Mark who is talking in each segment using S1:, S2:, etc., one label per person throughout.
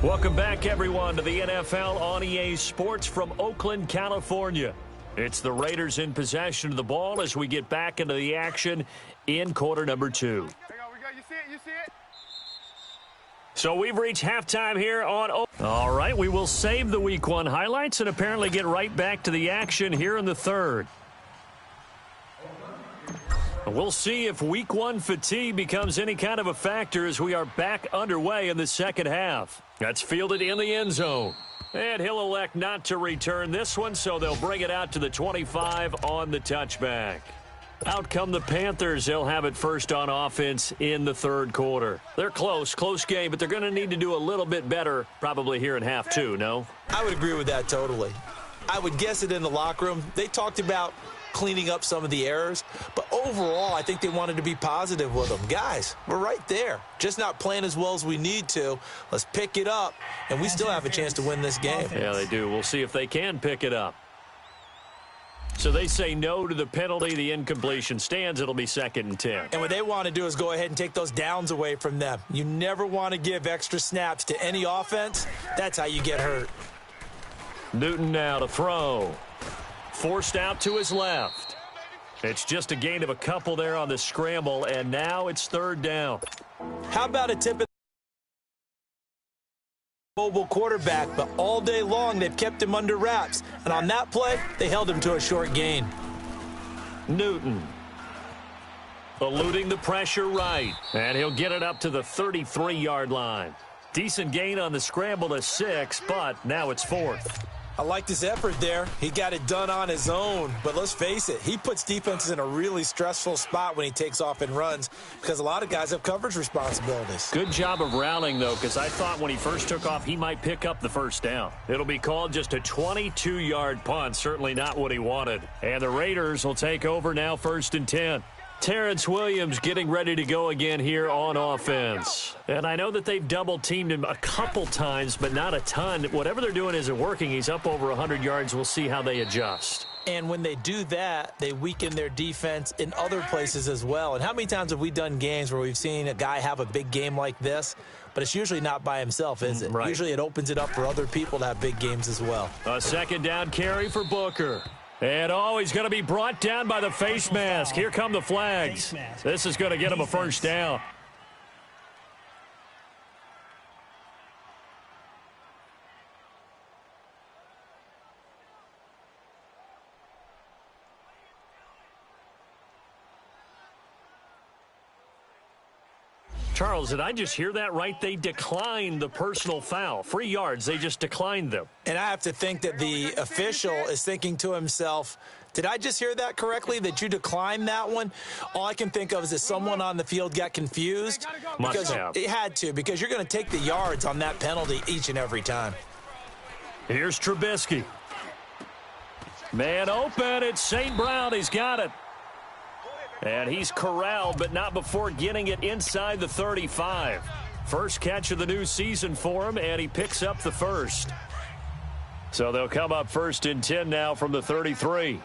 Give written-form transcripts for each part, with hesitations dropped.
S1: Welcome back, everyone, to the NFL on EA Sports from Oakland, California. It's the Raiders in possession of the ball as we get back into the action in quarter number 2.
S2: You see it?
S1: So we've reached halftime here on All right, we will save the Week 1 highlights and apparently get right back to the action here in the third. We'll see if Week 1 fatigue becomes any kind of a factor as we are back underway in the second half. That's fielded in the end zone. And he'll elect not to return this one, so they'll bring it out to the 25 on the touchback. Out come the Panthers. They'll have it first on offense in the third quarter. They're close game, but they're going to need to do a little bit better probably here in half 2, no?
S3: I would agree with that totally. I would guess it in the locker room. They talked about cleaning up some of the errors, but overall I think they wanted to be positive with them. Guys, we're right there, just not playing as well as we need to. Let's pick it up, and we still have a chance to win this game.
S1: Yeah, they do. We'll see if they can pick it up. So they say no to the penalty. The incompletion stands. It'll be 2nd and 10.
S3: And what they want to do is go ahead and take those downs away from them. You never want to give extra snaps to any offense. That's how you get hurt.
S1: Newton now to throw. Forced out to his left. It's just a gain of a couple there on the scramble, and now it's 3rd down.
S3: How about a tip of mobile quarterback, but all day long they've kept him under wraps, and on that play they held him to a short gain.
S1: Newton eluding the pressure right, and he'll get it up to the 33-yard line. Decent gain on the scramble to 6, but now it's 4th.
S3: I liked his effort there. He got it done on his own, but let's face it, he puts defenses in a really stressful spot when he takes off and runs because a lot of guys have coverage responsibilities.
S1: Good job of rallying, though, because I thought when he first took off, he might pick up the first down. It'll be called just a 22-yard punt, certainly not what he wanted. And the Raiders will take over now 1st and 10. Terrence Williams getting ready to go again here on offense. And I know that they've double-teamed him a couple times, but not a ton. Whatever they're doing isn't working. He's up over 100 yards. We'll see how they adjust.
S3: And when they do that, they weaken their defense in other places as well. And how many times have we done games where we've seen a guy have a big game like this, but it's usually not by himself, is it?
S1: Right.
S3: Usually it opens it up for other people to have big games as well.
S1: A 2nd down carry for Booker. And, he's going to be brought down by the face mask. Here come the flags. This is going to get him a first down. Charles, did I just hear that right? They declined the personal foul. 3 yards, they just declined them.
S3: And I have to think that the official is thinking to himself, did I just hear that correctly, that you declined that one? All I can think of is that someone on the field got confused.
S1: Must have.
S3: It had to, because you're going to take the yards on that penalty each and every time.
S1: Here's Trubisky. Man open, it's St. Brown. He's got it. And he's corralled, but not before getting it inside the 35. First catch of the new season for him, and he picks up the first. So they'll come up 1st and 10 now from the 33.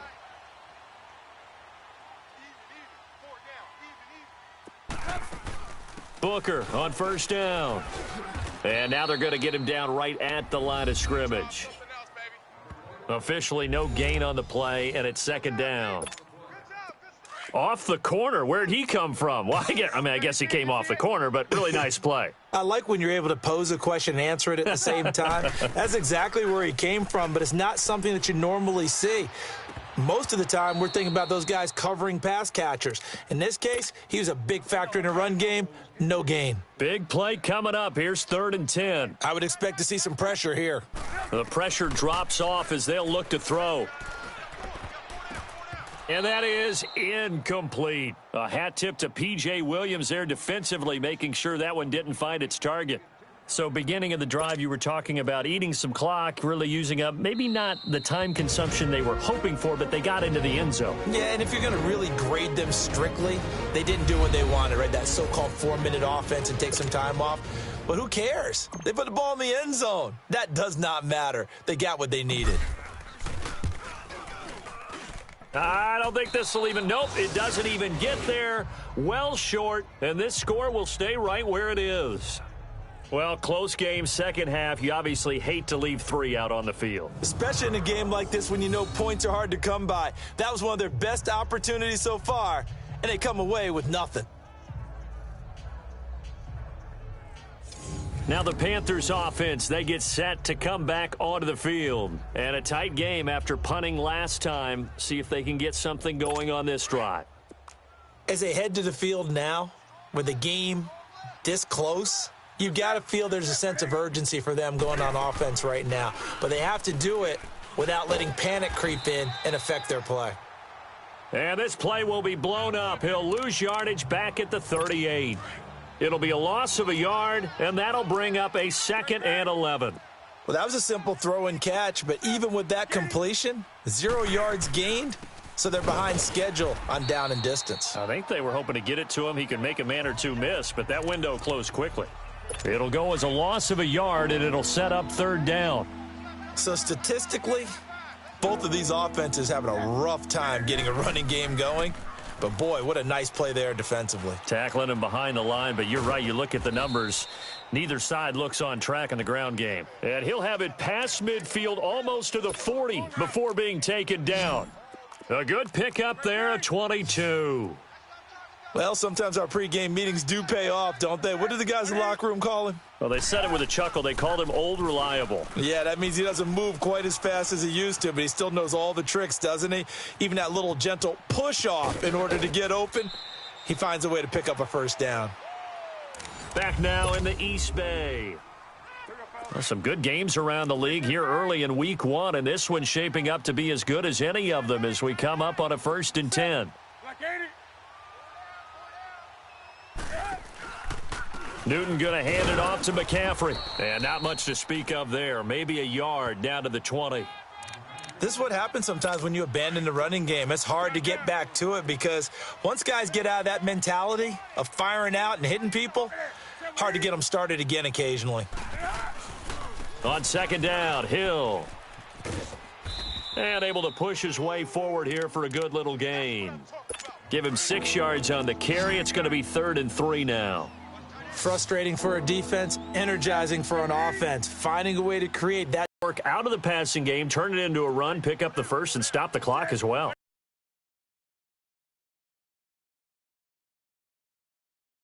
S1: Booker on 1st down. And now they're going to get him down right at the line of scrimmage. Officially no gain on the play, and it's 2nd down. Off the corner. Where'd he come from? Well, I guess he came off the corner, but really nice play.
S3: I like when you're able to pose a question and answer it at the same time. That's exactly where he came from, but it's not something that you normally see. Most of the time, we're thinking about those guys covering pass catchers. In this case, he was a big factor in the run game. No gain.
S1: Big play coming up. Here's 3rd and 10.
S3: I would expect to see some pressure here.
S1: The pressure drops off as they'll look to throw. And that is incomplete. A hat tip to P.J. Williams there defensively, making sure that one didn't find its target. So beginning of the drive, you were talking about eating some clock, really using up maybe not the time consumption they were hoping for, but they got into the end zone.
S3: Yeah, and if you're going to really grade them strictly, they didn't do what they wanted, right? That so-called 4-minute offense and take some time off. But who cares? They put the ball in the end zone. That does not matter. They got what they needed.
S1: I don't think this will even, nope, it doesn't even get there. Well short, and this score will stay right where it is. Well, close game, second half. You obviously hate to leave 3 out on the field.
S3: Especially in a game like this when you know points are hard to come by. That was one of their best opportunities so far, and they come away with nothing.
S1: Now the Panthers offense, they get set to come back onto the field. And a tight game after punting last time. See if they can get something going on this drive.
S3: As they head to the field now, with the game this close, you got to feel there's a sense of urgency for them going on offense right now. But they have to do it without letting panic creep in and affect their play.
S1: And this play will be blown up. He'll lose yardage back at the 38. It'll be a loss of a yard, and that'll bring up a 2nd and 11.
S3: Well, that was a simple throw and catch, but even with that completion, 0 yards gained, so they're behind schedule on down and distance.
S1: I think they were hoping to get it to him. He could make a man or two miss, but that window closed quickly. It'll go as a loss of a yard, and it'll set up 3rd down.
S3: So statistically, both of these offenses having a rough time getting a running game going. But, boy, what a nice play there defensively.
S1: Tackling him behind the line, but you're right. You look at the numbers. Neither side looks on track in the ground game. And he'll have it past midfield almost to the 40 before being taken down. A good pickup there at 22.
S3: Well, sometimes our pregame meetings do pay off, don't they? What do the guys in the locker room call him?
S1: Well, they said it with a chuckle. They called him Old Reliable.
S3: Yeah, that means he doesn't move quite as fast as he used to, but he still knows all the tricks, doesn't he? Even that little gentle push-off in order to get open, he finds a way to pick up a 1st down.
S1: Back now in the East Bay. Well, some good games around the league here early in Week 1, and this one's shaping up to be as good as any of them as we come up on a 1st and 10. Newton going to hand it off to McCaffrey. And not much to speak of there. Maybe a yard down to the 20.
S3: This is what happens sometimes when you abandon the running game. It's hard to get back to it because once guys get out of that mentality of firing out and hitting people, hard to get them started again occasionally.
S1: On 2nd down, Hill. And able to push his way forward here for a good little gain. Give him 6 yards on the carry. It's going to be 3rd and 3 now.
S3: Frustrating for a defense, energizing for an offense. Finding a way to create that
S1: work out of the passing game, turn it into a run, pick up the 1st, and stop the clock as well.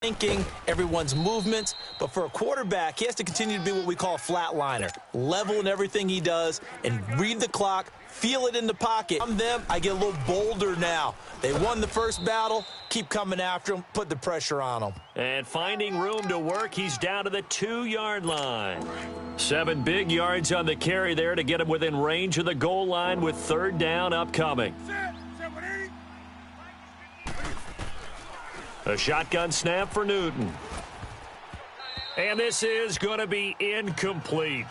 S3: Thinking everyone's movements, but for a quarterback, he has to continue to be what we call a flatliner. Level in everything he does and read the clock, feel it in the pocket. From them, I get a little bolder now. They won the first battle, keep coming after him, put the pressure on them.
S1: And finding room to work, he's down to the 2-yard line. 7 big yards on the carry there to get him within range of the goal line with 3rd down upcoming. A shotgun snap for Newton. And this is going to be incomplete.